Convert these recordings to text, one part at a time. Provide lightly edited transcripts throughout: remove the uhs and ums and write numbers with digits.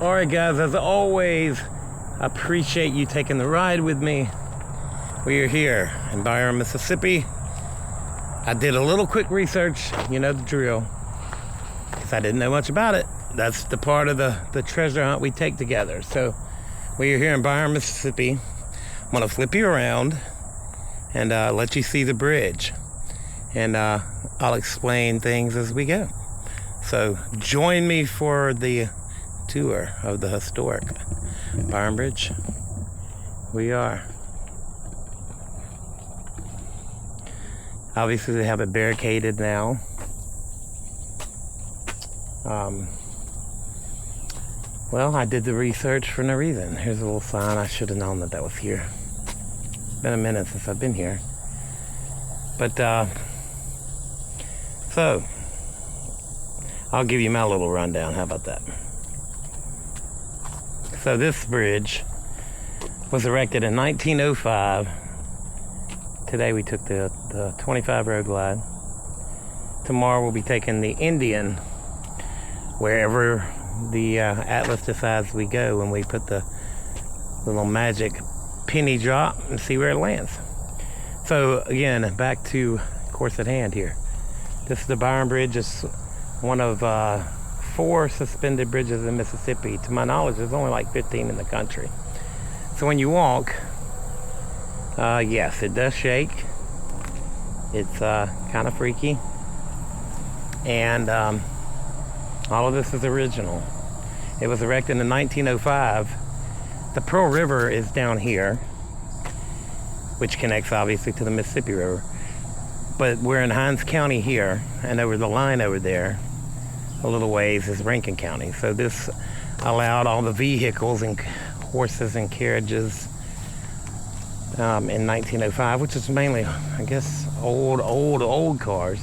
All right, guys, as always, I appreciate you taking the ride with me. We are here in Byram, Mississippi. I did a little quick research, you know the drill, because I didn't know much about it. That's the part of the treasure hunt we take together. So we are here in Byram, Mississippi. I'm gonna flip you around and let you see the bridge. And I'll explain things as we go. So join me for the tour of the historic Byram Bridge. We are. Obviously they have it barricaded now. Well, I did the research for no reason. Here's a little sign. I should have known that was here. It's been a minute since I've been here. But, so, I'll give you my little rundown. How about that? So this bridge was erected in 1905. Today we took the 25 road glide. Tomorrow we'll be taking the Indian wherever the Atlas decides we go, when we put the little magic penny drop and see where it lands. So again, back to course at hand here. This is the Byram Bridge. It's one of 4 suspended bridges in Mississippi. To my knowledge, there's only like 15 in the country. So when you walk, yes, it does shake. It's kind of freaky. And all of this is original. It was erected in 1905. The Pearl River is down here, which connects obviously to the Mississippi River. But we're in Hinds County here, and over the line over there, a little ways, is Rankin County. So this allowed all the vehicles and horses and carriages in 1905, which is mainly, I guess, old cars,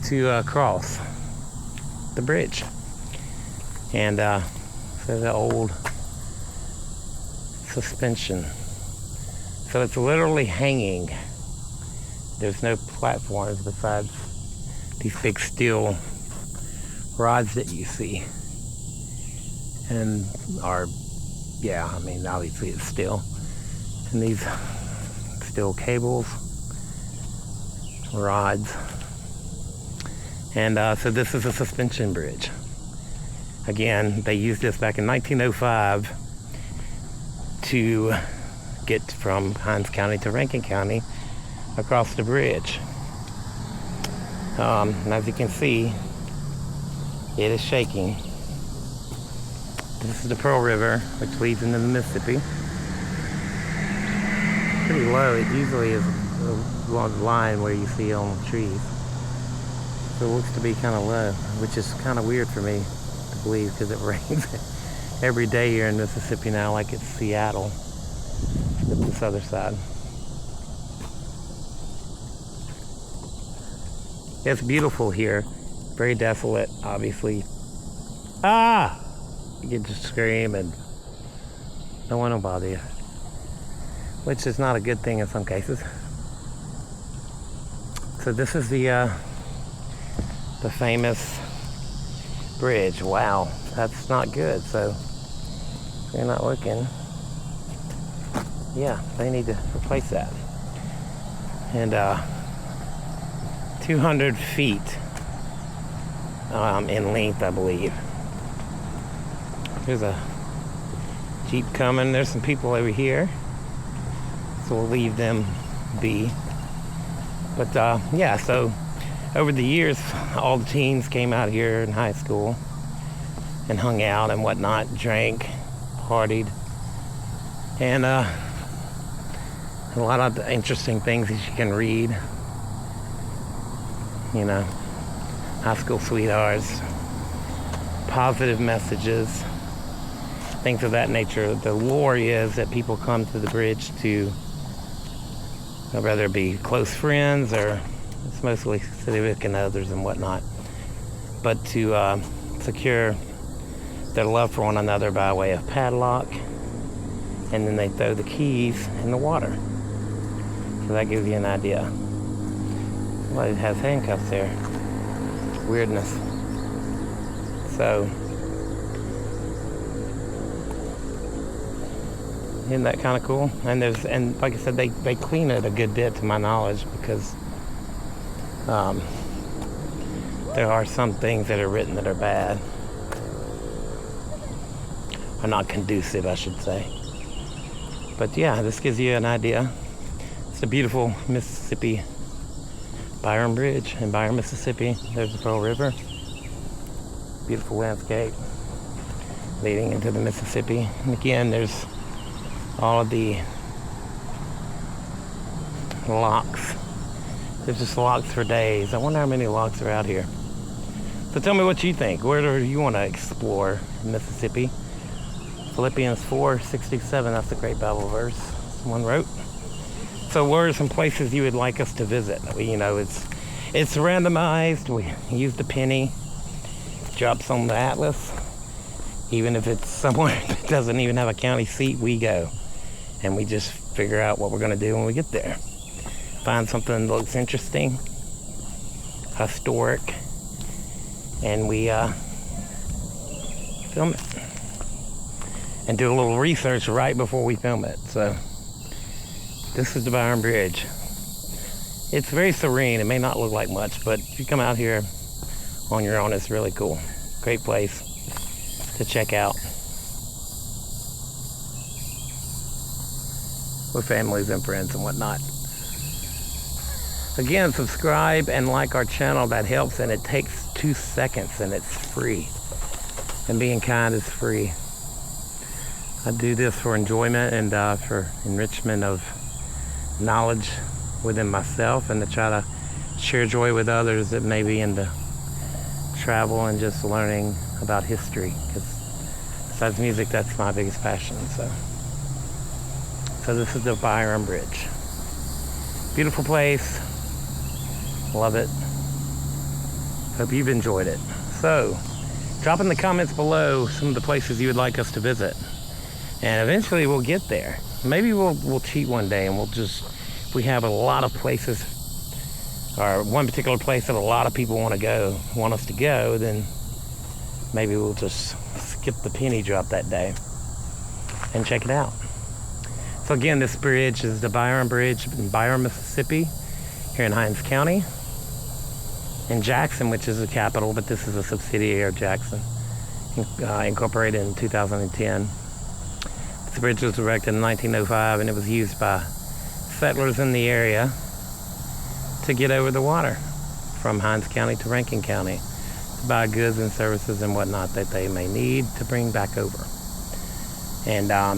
to cross the bridge. And so the old suspension. So it's literally hanging. There's no platforms besides these big steel rods that you see. And yeah, I mean, obviously it's steel. And these steel cables, rods. And so this is a suspension bridge. Again, they used this back in 1905 to get from Hinds County to Rankin County across the bridge. And as you can see, it is shaking. This is the Pearl River, which leads into the Mississippi. Pretty low. It usually is along the line where you see on the trees. So it looks to be kind of low, which is kind of weird for me to believe, because it rains every day here in Mississippi now, like it's Seattle. Look at this other side. It's beautiful here. Very desolate, obviously. You can just scream and no one will bother you, which is not a good thing in some cases. So this is the famous bridge. Wow, that's not good. So if you're not looking, yeah, they need to replace that. And 200 feet in length, I believe. There's a Jeep coming. There's some people over here, so we'll leave them be. But yeah, so over the years, all the teens came out here in high school and hung out and whatnot, drank, partied, and a lot of interesting things that you can read. You know, high school sweethearts, positive messages, things of that nature. The lore is that people come to the bridge to, whether it be close friends or it's mostly significant others and whatnot, but to secure their love for one another by way of padlock, and then they throw the keys in the water. So that gives you an idea. Well, it has handcuffs there. Weirdness. So Isn't that kind of cool? And like I said, they clean it a good bit to my knowledge, because there are some things that are written that are bad. Or not conducive, I should say. But yeah, this gives you an idea. It's a beautiful Mississippi Byram Bridge in Byram, Mississippi. There's the Pearl River. Beautiful landscape leading into the Mississippi. And again, there's all of the locks. There's just locks for days. I wonder how many locks are out here. So tell me what you think. Where do you want to explore in Mississippi? Philippians 4:67, that's a great Bible verse someone wrote. So where are some places you would like us to visit? It's randomized. We use the penny, drops on the atlas. Even if it's somewhere that doesn't even have a county seat, we go. And we just figure out what we're going to do when we get there. Find something that looks interesting, historic, and we film it. And do a little research right before we film it. So this is the Byram Bridge. It's very serene. It may not look like much, but if you come out here on your own, it's really cool. Great place to check out with families and friends and whatnot. Again, subscribe and like our channel. That helps, and it takes 2 seconds, and it's free. And being kind is free. I do this for enjoyment and for enrichment of knowledge within myself, and to try to share joy with others that may be into travel and just learning about history, because besides music, that's my biggest passion. So this is the Byram Bridge. Beautiful place. Love it. Hope you've enjoyed it. So drop in the comments below some of the places you would like us to visit. And eventually we'll get there. Maybe we'll cheat one day, and if we have a lot of places, or one particular place that a lot of people want us to go, then maybe we'll just skip the penny drop that day and check it out. So again, this bridge is the Byram Bridge in Byram, Mississippi, here in Hinds County. In Jackson, which is the capital, but this is a subsidiary of Jackson, incorporated in 2010. The bridge was erected in 1905, and it was used by settlers in the area to get over the water from Hinds County to Rankin County, to buy goods and services and whatnot that they may need to bring back over. And I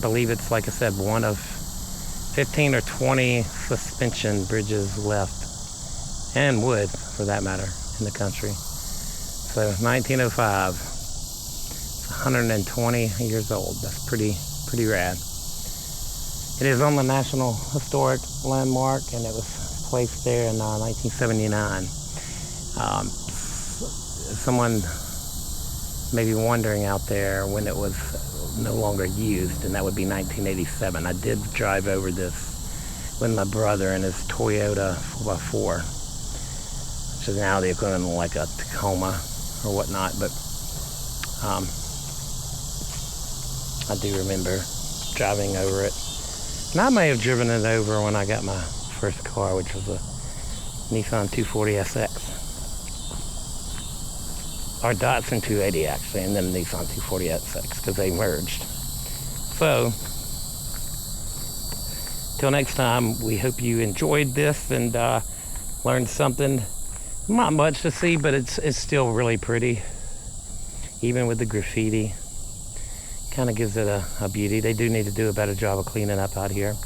believe it's, like I said, one of 15 or 20 suspension bridges left, and wood for that matter, in the country. So 1905. 120 years old. That's pretty rad. It is on the National Historic Landmark, and it was placed there in 1979. Someone may be wondering out there when it was no longer used, and that would be 1987. I did drive over this with my brother in his Toyota 4x4, which is now the equivalent of like a Tacoma or whatnot, but I do remember driving over it. And I may have driven it over when I got my first car, which was a Nissan 240SX. Or Datsun 280 actually, and then Nissan 240SX, because they merged. So, till next time, we hope you enjoyed this and learned something. Not much to see, but it's still really pretty. Even with the graffiti. Kind of gives it a beauty. They do need to do a better job of cleaning up out here.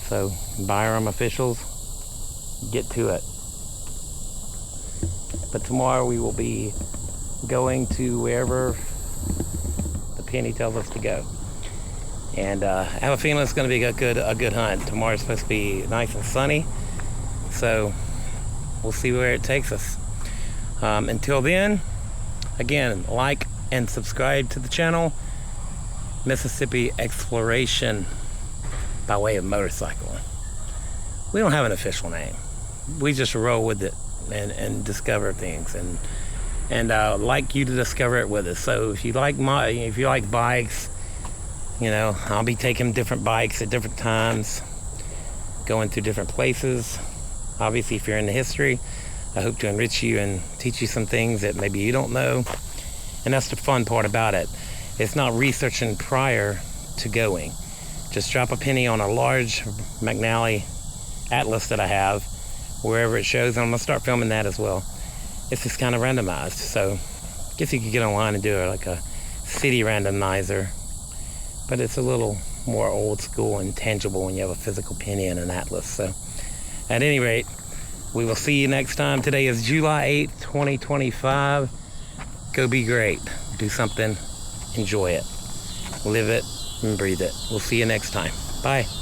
So, Byram officials, get to it. But tomorrow we will be going to wherever the penny tells us to go. And I have a feeling it's going to be a good hunt. Tomorrow's supposed to be nice and sunny. So, we'll see where it takes us. Until then, again, like and subscribe to the channel. Mississippi Exploration by way of motorcycle. We don't have an official name. We just roll with it and discover things, and like you to discover it with us. So if you like bikes, You know, I'll be taking different bikes at different times, going through different places. Obviously, if you're into history, I hope to enrich you and teach you some things that maybe you don't know. And that's the fun part about it. It's not researching prior to going. Just drop a penny on a large McNally atlas that I have, wherever it shows, and I'm gonna start filming that as well. It's just kind of randomized, so I guess you could get online and do it like a city randomizer, but it's a little more old school and tangible when you have a physical penny and an atlas. So at any rate, we will see you next time. Today is July 8th, 2025. Go be great. Do something. Enjoy it. Live it and breathe it. We'll see you next time. Bye.